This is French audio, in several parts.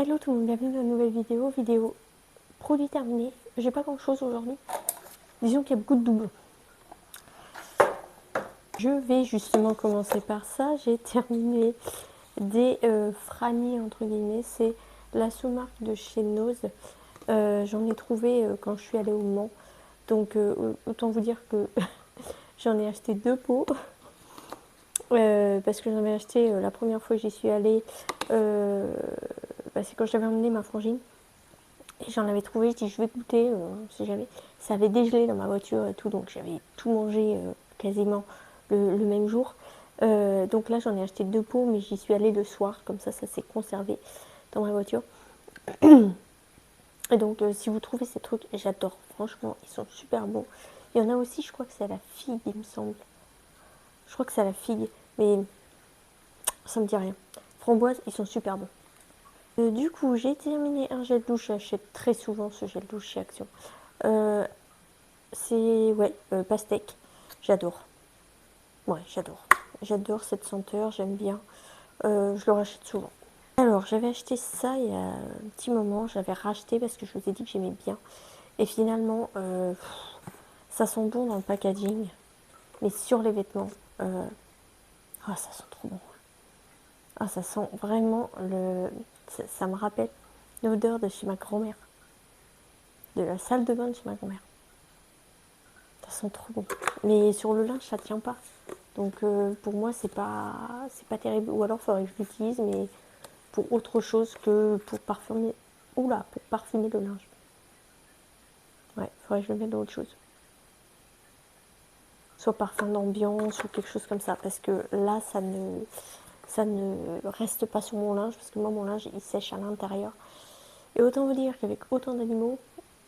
Hello tout le monde, bienvenue dans une nouvelle vidéo produit terminé. J'ai pas grand chose aujourd'hui, disons qu'il y a beaucoup de doublons. Je vais justement commencer par ça. J'ai terminé des Franny entre guillemets, c'est la sous-marque de chez Nose. J'en ai trouvé quand je suis allée au Mans, donc autant vous dire que j'en ai acheté 2 pots. Parce que j'en avais acheté la première fois que j'y suis allée, c'est quand j'avais emmené ma frangine. Et j'en avais trouvé, je dis je vais goûter, si jamais. Ça avait dégelé dans ma voiture et tout, donc j'avais tout mangé quasiment le même jour. Donc là j'en ai acheté 2 pots, mais j'y suis allée le soir, comme ça s'est conservé dans ma voiture. Et donc si vous trouvez ces trucs, j'adore, franchement, ils sont super bons. Il y en a aussi, je crois que c'est à la figue, il me semble. Je crois que c'est à la figue, mais ça me dit rien. Framboise, ils sont super bons. Du coup, j'ai terminé un gel douche, j'achète très souvent ce gel douche chez Action. C'est pastèque, j'adore. Ouais, j'adore. J'adore cette senteur, j'aime bien. Je le rachète souvent. Alors, j'avais acheté ça il y a un petit moment, j'avais racheté parce que je vous ai dit que j'aimais bien. Et finalement, ça sent bon dans le packaging, mais sur les vêtements, ça sent trop bon. Ah, ça sent vraiment ça me rappelle l'odeur de chez ma grand-mère, de la salle de bain de chez ma grand-mère. Ça sent trop bon. Mais sur le linge, ça tient pas. Donc pour moi, c'est pas terrible. Ou alors, il faudrait que je l'utilise, mais pour autre chose que pour parfumer. Oula, pour parfumer le linge. Ouais, il faudrait que je le mette dans autre chose. Soit parfum d'ambiance ou quelque chose comme ça. Parce que là, ça ne reste pas sur mon linge. Parce que moi, mon linge, il sèche à l'intérieur. Et autant vous dire qu'avec autant d'animaux,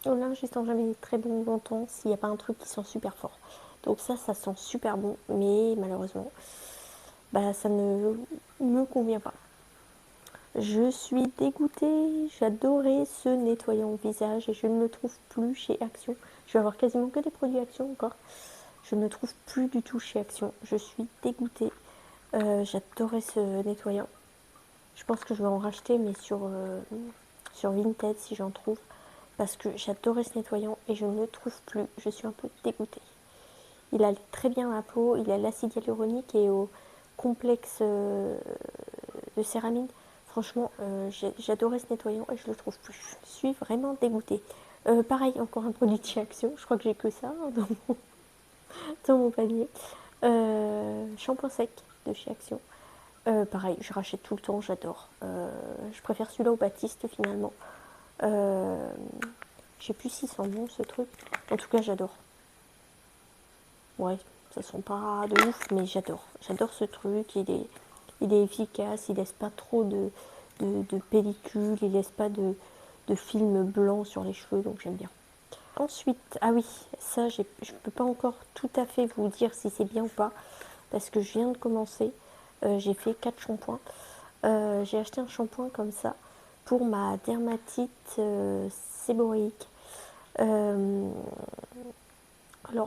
le linge, il sent jamais très bon longtemps s'il n'y a pas un truc qui sent super fort. Donc ça sent super bon. Mais malheureusement, ça ne me convient pas. Je suis dégoûtée, j'adorais ce nettoyant visage et je ne le trouve plus chez Action. Je vais avoir quasiment que des produits Action encore. Je ne le trouve plus du tout chez Action. Je suis dégoûtée. J'adorais ce nettoyant. Je pense que je vais en racheter, mais sur Vinted si j'en trouve. Parce que j'adorais ce nettoyant et je ne le trouve plus. Je suis un peu dégoûtée. Il allait très bien à la peau, il a l'acide hyaluronique et au complexe de céramide. Franchement, j'adorais ce nettoyant et je le trouve plus. Je suis vraiment dégoûtée. Pareil, encore un produit de chez Action. Je crois que j'ai que ça dans mon panier. Shampoing sec de chez Action. Pareil, je rachète tout le temps, j'adore. Je préfère celui-là au Baptiste finalement. Je sais plus s'il sent bon ce truc. En tout cas, j'adore. Ouais, ça sent pas de ouf, mais j'adore. J'adore ce truc. Il est efficace, il laisse pas trop de pellicule, il laisse pas de film blanc sur les cheveux, donc j'aime bien. Ensuite, ah oui, ça je peux pas encore tout à fait vous dire si c'est bien ou pas, parce que je viens de commencer. J'ai fait 4 shampoings. J'ai acheté un shampoing comme ça pour ma dermatite séborréique. Alors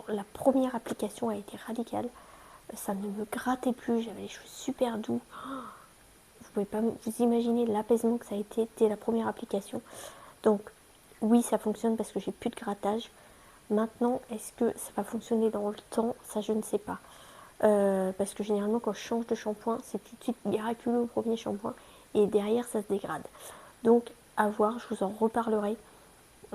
la première application a été radicale. Ça ne me grattait plus, j'avais les cheveux super doux. Vous pouvez pas vous imaginer l'apaisement que ça a été dès la première application. Donc oui, ça fonctionne parce que j'ai plus de grattage. Maintenant, est-ce que ça va fonctionner dans le temps? Ça, je ne sais pas. Parce que généralement, quand je change de shampoing, c'est tout de suite miraculeux au premier shampoing. Et derrière, ça se dégrade. Donc, à voir, je vous en reparlerai.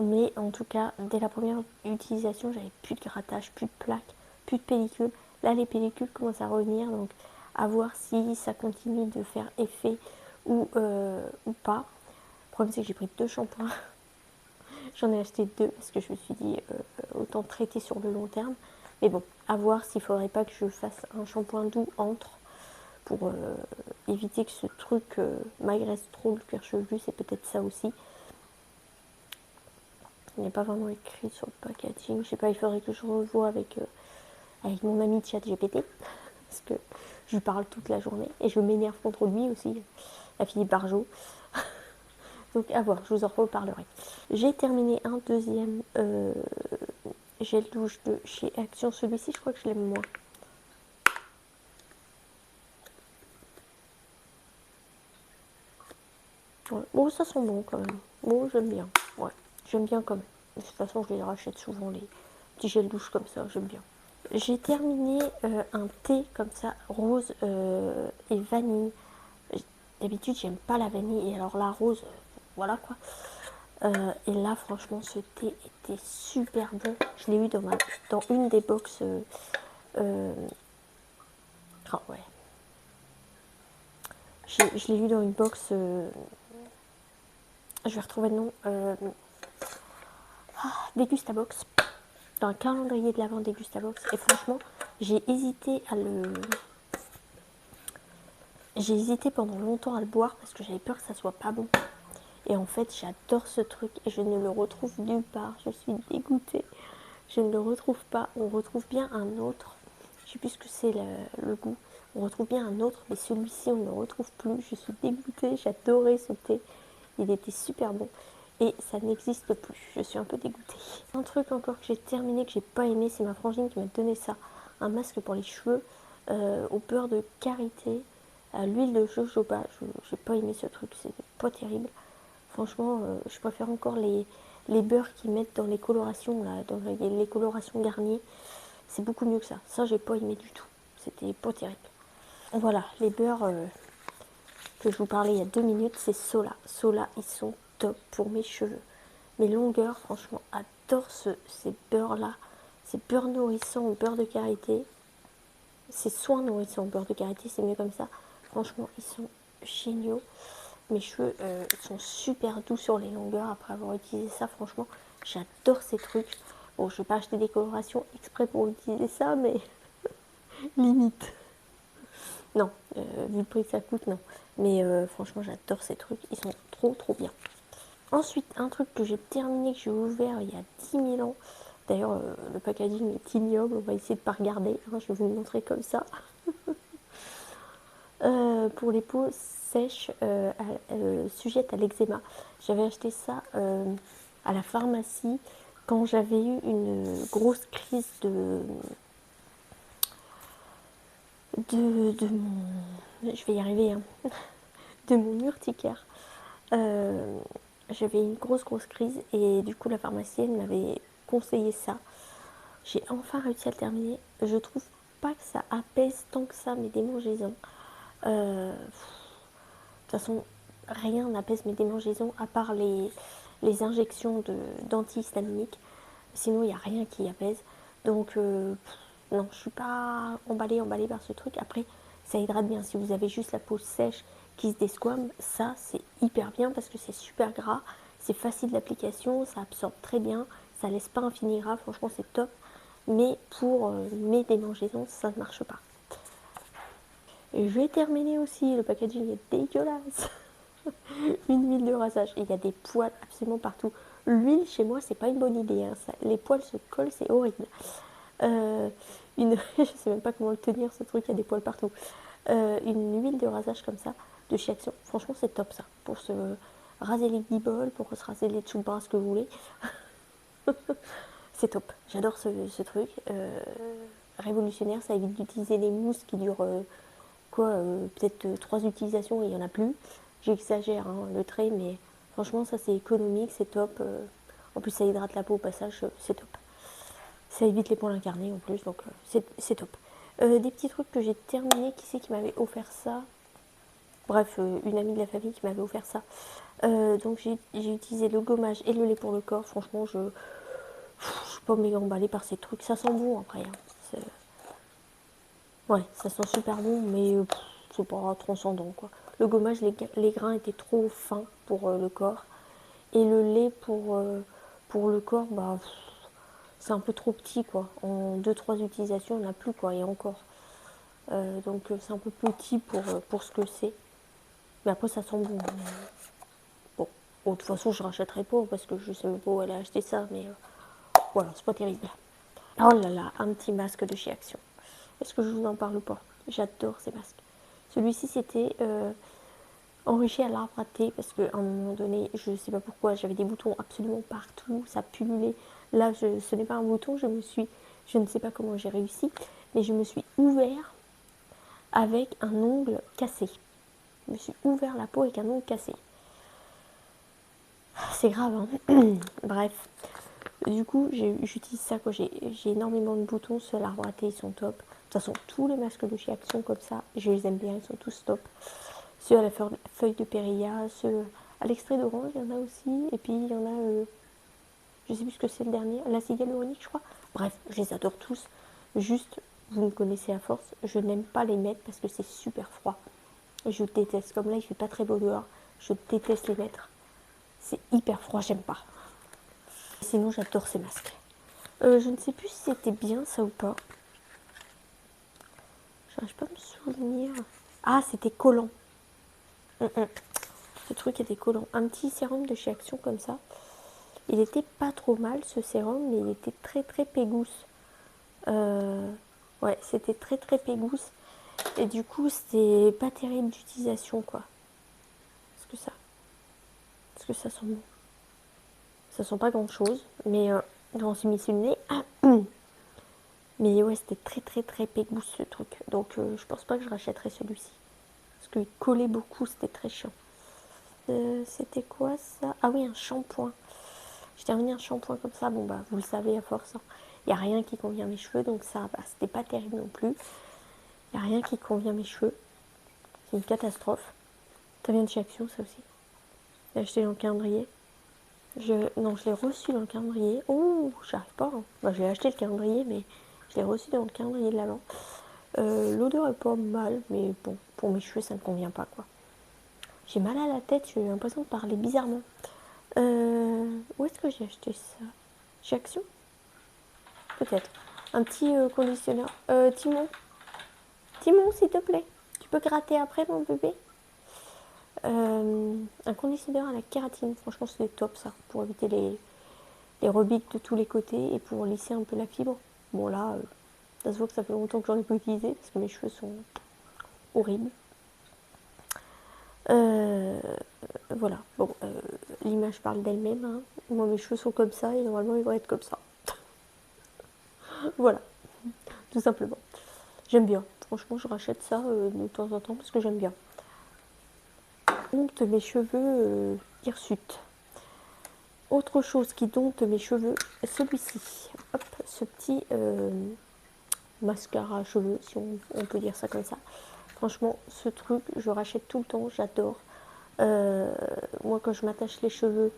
Mais en tout cas, dès la première utilisation, j'avais plus de grattage, plus de plaques, plus de pellicules. Là, les pellicules commencent à revenir. Donc, à voir si ça continue de faire effet ou pas. Le problème, c'est que j'ai pris 2 shampoings. J'en ai acheté 2 parce que je me suis dit autant traiter sur le long terme. Mais bon, à voir s'il ne faudrait pas que je fasse un shampoing doux entre pour éviter que ce truc m'agresse trop le cuir chevelu. C'est peut-être ça aussi. Il n'y a pas vraiment écrit sur le packaging. Je sais pas, il faudrait que je revoie avec mon ami ChatGPT. Parce que je lui parle toute la journée. Et je m'énerve contre lui aussi. La Philippe Barjot. Donc à voir, je vous en reparlerai. J'ai terminé un deuxième gel douche de chez Action. Celui-ci, je crois que je l'aime moins. Ouais. Bon, ça sent bon quand même. Bon, j'aime bien. Ouais, j'aime bien quand même. De toute façon, je les rachète souvent, les petits gels douche comme ça, j'aime bien. J'ai terminé un thé comme ça, rose et vanille. D'habitude, j'aime pas la vanille, et alors la rose, voilà quoi. Et là, franchement, ce thé était super bon. Je l'ai eu dans une des box. Oh, ouais. Je l'ai eu dans une box. Je vais retrouver le nom. Dégustabox. Dans un calendrier de l'avant Dégustabox. Et franchement, j'ai hésité à le. J'ai hésité pendant longtemps à le boire parce que j'avais peur que ça soit pas bon. Et en fait, j'adore ce truc et je ne le retrouve nulle part. Je suis dégoûtée. Je ne le retrouve pas. On retrouve bien un autre. Je sais plus ce que c'est le goût. On retrouve bien un autre, mais celui-ci, on ne le retrouve plus. Je suis dégoûtée. J'adorais ce thé. Il était super bon. Et ça n'existe plus. Je suis un peu dégoûtée. Un truc encore que j'ai terminé, que j'ai pas aimé, c'est ma frangine qui m'a donné ça. Un masque pour les cheveux au beurre de karité, à l'huile de jojoba. J'ai pas aimé ce truc. C'était pas terrible. Franchement, je préfère encore les beurres qu'ils mettent dans les colorations, là, dans les colorations Garnier. C'est beaucoup mieux que ça. Ça, j'ai pas aimé du tout. C'était pas terrible. Voilà, les beurres que je vous parlais il y a 2 minutes, c'est Sola. Sola, ils sont top pour mes cheveux. Mes longueurs, franchement, adore ces beurres-là. C'est beurre nourrissant au beurre de karité. C'est soin nourrissant au beurre de karité, c'est mieux comme ça. Franchement, ils sont géniaux. Mes cheveux sont super doux sur les longueurs après avoir utilisé ça. Franchement, j'adore ces trucs. Bon, je vais pas acheter des colorations exprès pour utiliser ça, mais limite. Non, vu le prix que ça coûte, non. Mais franchement, j'adore ces trucs. Ils sont trop, trop bien. Ensuite, un truc que j'ai terminé, que j'ai ouvert il y a 10 000 ans. D'ailleurs, le packaging est ignoble. On va essayer de ne pas regarder. Hein, je vais vous le montrer comme ça. Pour les peaux sèches sujettes à l'eczéma. J'avais acheté ça à la pharmacie quand j'avais eu une grosse crise de mon... Je vais y arriver, hein, de mon urticaire. J'avais une grosse crise et du coup la pharmacienne m'avait conseillé ça. J'ai enfin réussi à le terminer. Je trouve pas que ça apaise tant que ça mes démangeaisons. De toute façon, rien n'apaise mes démangeaisons à part les injections d'antihistaminiques. Sinon, il n'y a rien qui apaise. Donc, non, je suis pas emballée par ce truc. Après, ça hydrate bien. Si vous avez juste la peau sèche qui se desquame, ça, c'est hyper bien parce que c'est super gras. C'est facile d'application, ça absorbe très bien. Ça laisse pas un fini gras. Franchement, c'est top. Mais pour mes démangeaisons, ça ne marche pas. Et je vais terminer aussi. Le packaging est dégueulasse. Une huile de rasage. Et il y a des poils absolument partout. L'huile, chez moi, c'est pas une bonne idée. Hein. Ça, les poils se collent, c'est horrible. Je sais même pas comment le tenir, ce truc, il y a des poils partout. Une huile de rasage comme ça, de chez Action. Franchement, c'est top ça. Pour se raser les guiboles, pour se raser les dessous de bras, ce que vous voulez. C'est top. J'adore ce truc. Révolutionnaire, ça évite d'utiliser les mousses qui durent peut-être 3 utilisations et il n'y en a plus. J'exagère hein, le trait, mais franchement, ça c'est économique, c'est top. En plus, ça hydrate la peau au passage, c'est top. Ça évite les poils incarnés en plus, donc c'est top. Des petits trucs que j'ai terminés, qui c'est qui m'avait offert ça? Bref, une amie de la famille qui m'avait offert ça. Donc j'ai utilisé le gommage et le lait pour le corps. Franchement, je suis pas méga emballée par ces trucs. Ça sent bon après. Hein. Ouais, ça sent super bon, mais c'est pas transcendant quoi. Le gommage, les grains étaient trop fins pour le corps. Et le lait pour le corps, bah, c'est un peu trop petit quoi. En 2-3 utilisations, on n'a plus quoi, et encore. Donc c'est un peu petit pour ce que c'est. Mais après, ça sent bon. Bon, de toute façon, je rachèterai pas parce que je sais même pas où elle a acheté ça, mais voilà, c'est pas terrible. Oh là là, un petit masque de chez Action. Est-ce que je vous en parle pas? J'adore ces masques. Celui-ci, c'était enrichi à l'arbre à thé parce qu'à un moment donné, je ne sais pas pourquoi, j'avais des boutons absolument partout, ça pullulait. Là, ce n'est pas un bouton, je ne sais pas comment j'ai réussi, mais je me suis ouvert avec un ongle cassé. Je me suis ouvert la peau avec un ongle cassé. c'est grave, hein. Bref. Du coup, j'utilise ça quand j'ai énormément de boutons. Ceux à l'arbre à thé, ils sont top. De toute façon, tous les masques de chez Action comme ça, je les aime bien, ils sont tous top. Ceux à la feuille de périlla, ceux à l'extrait d'orange, il y en a aussi. Et puis, il y en a, je sais plus ce que c'est le dernier, la cigale ironique, je crois. Bref, je les adore tous. Juste, vous me connaissez à force, je n'aime pas les mettre parce que c'est super froid. Je déteste. Comme là, il fait pas très beau dehors. Je déteste les mettre. C'est hyper froid, j'aime pas. Sinon, j'adore ces masques. Je ne sais plus si c'était bien ça ou pas. J'arrive pas à me souvenir. Ah, c'était collant. Ce truc était collant. Un petit sérum de chez Action comme ça. Il était pas trop mal ce sérum, mais il était très très pégousse. Ouais, c'était très très pégousse. Et du coup, c'était pas terrible d'utilisation quoi. Est-ce que ça sent bon? Ça sent pas grand chose, mais j'en suis mis sur le nez. Mais ouais, c'était très très très pégousse ce truc. Donc je pense pas que je rachèterai celui-ci. Parce qu'il collait beaucoup, c'était très chiant. C'était quoi ça? Ah oui, un shampoing. J'ai terminé un shampoing comme ça. Bon bah vous le savez à force. Hein. Il n'y a rien qui convient à mes cheveux. Donc ça, bah, c'était pas terrible non plus. Il n'y a rien qui convient à mes cheveux. C'est une catastrophe. Ça vient de chez Action ça aussi. J'ai acheté dans le calendrier. Non, je l'ai reçu dans le calendrier. Oh, j'arrive pas. Hein. Bah, j'ai acheté le calendrier, mais je l'ai reçu dans le calendrier de l'avant. L'odeur est pas mal, mais bon, pour mes cheveux, ça ne convient pas, quoi. J'ai mal à la tête, j'ai l'impression de parler bizarrement. Où est-ce que j'ai acheté ça? Chez Action? Peut-être. Un petit conditionneur. Timon, s'il te plaît. Tu peux gratter après, mon bébé? Un conditionneur à la kératine. Franchement, c'est top, ça, pour éviter les rebiques de tous les côtés et pour lisser un peu la fibre. Bon, là, ça se voit que ça fait longtemps que j'en ai pas utilisé parce que mes cheveux sont horribles. Voilà, bon, l'image parle d'elle-même. Hein. Moi, mes cheveux sont comme ça et normalement, ils vont être comme ça. Voilà, tout simplement. J'aime bien. Franchement, je rachète ça de temps en temps parce que j'aime bien. Dompte mes cheveux hirsutes. Autre chose qui dompte mes cheveux, celui-ci. Hop, ce petit mascara à cheveux, si on peut dire ça comme ça. Franchement, ce truc, je rachète tout le temps, j'adore. Moi, quand je m'attache les cheveux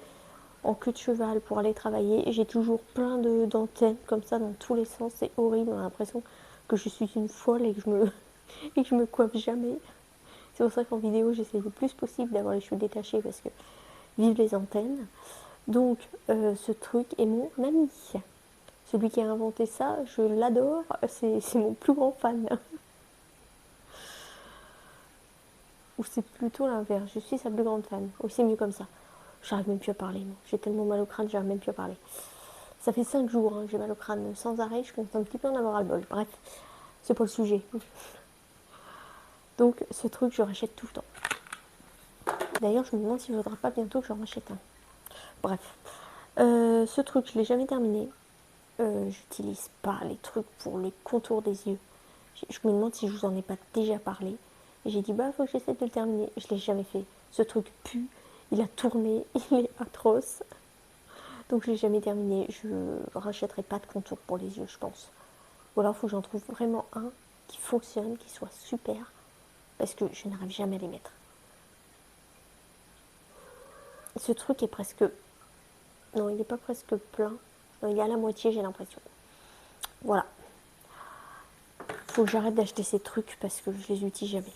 en queue de cheval pour aller travailler, j'ai toujours plein d'antennes comme ça dans tous les sens. C'est horrible, on a l'impression que je suis une folle et que je me coiffe jamais. C'est pour ça qu'en vidéo, j'essaie le plus possible d'avoir les cheveux détachés parce que vive les antennes. Donc, ce truc est mon ami. Celui qui a inventé ça, je l'adore. C'est mon plus grand fan. Ou c'est plutôt l'inverse. Je suis sa plus grande fan. Ou c'est mieux comme ça. J'arrive même plus à parler. Moi. J'ai tellement mal au crâne, j'arrive même plus à parler. Ça fait 5 jours, hein, j'ai mal au crâne sans arrêt. Je compte un petit peu en avoir à le bol. Bref, c'est pas le sujet. Donc, ce truc, je rachète tout le temps. D'ailleurs, je me demande s'il ne faudra pas bientôt que j'en rachète un. Bref. Ce truc, je l'ai jamais terminé. J'utilise pas les trucs pour les contours des yeux. Je me demande si je vous en ai pas déjà parlé. Et j'ai dit, bah, faut que j'essaie de le terminer. Je l'ai jamais fait. Ce truc pue. Il a tourné. Il est atroce. Donc, je l'ai jamais terminé. Je rachèterai pas de contour pour les yeux, je pense. Ou alors, il faut que j'en trouve vraiment un qui fonctionne, qui soit super. Parce que je n'arrive jamais à les mettre. Ce truc est presque... Non, il n'est pas presque plein. Non, il est à la moitié, j'ai l'impression. Voilà. Faut que j'arrête d'acheter ces trucs parce que je les utilise jamais.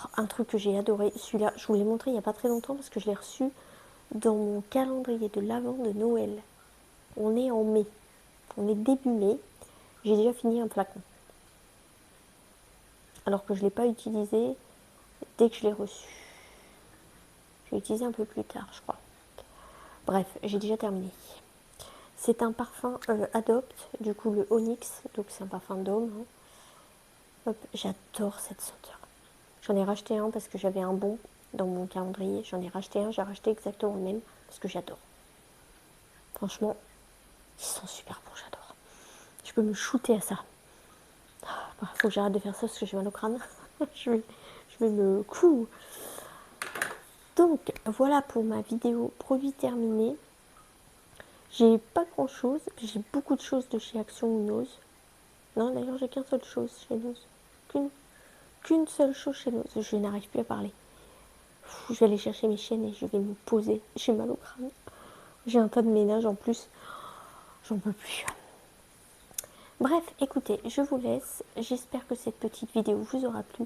Oh, un truc que j'ai adoré, celui-là, je vous l'ai montré il n'y a pas très longtemps parce que je l'ai reçu dans mon calendrier de l'avant de Noël. On est en mai. On est début mai. J'ai déjà fini un flacon. Alors que je ne l'ai pas utilisé dès que je l'ai reçu. Je l'ai utilisé un peu plus tard, je crois. Bref, j'ai déjà terminé. C'est un parfum Adopt, du coup le Onyx, donc c'est un parfum d'homme. Hein. Hop, j'adore cette senteur. J'en ai racheté un parce que j'avais un bon dans mon calendrier. J'en ai racheté un, j'ai racheté exactement le même parce que j'adore. Franchement, ils sont super bons, j'adore. Je peux me shooter à ça. Faut que j'arrête de faire ça parce que j'ai mal au crâne. je vais me couper. Donc voilà pour ma vidéo produit terminé. J'ai pas grand chose, j'ai beaucoup de choses de chez Action ou Nose. Non, d'ailleurs j'ai qu'une seule chose chez Nose. Qu'une seule chose chez Nose. Je n'arrive plus à parler. Je vais aller chercher mes chaînes et je vais me poser. J'ai mal au crâne. J'ai un tas de ménage en plus. J'en peux plus. Bref, écoutez, je vous laisse. J'espère que cette petite vidéo vous aura plu.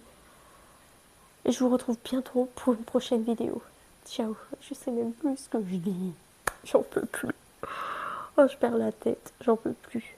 Je vous retrouve bientôt pour une prochaine vidéo. Ciao. Je sais même plus ce que je dis. J'en peux plus. Oh, je perds la tête. J'en peux plus.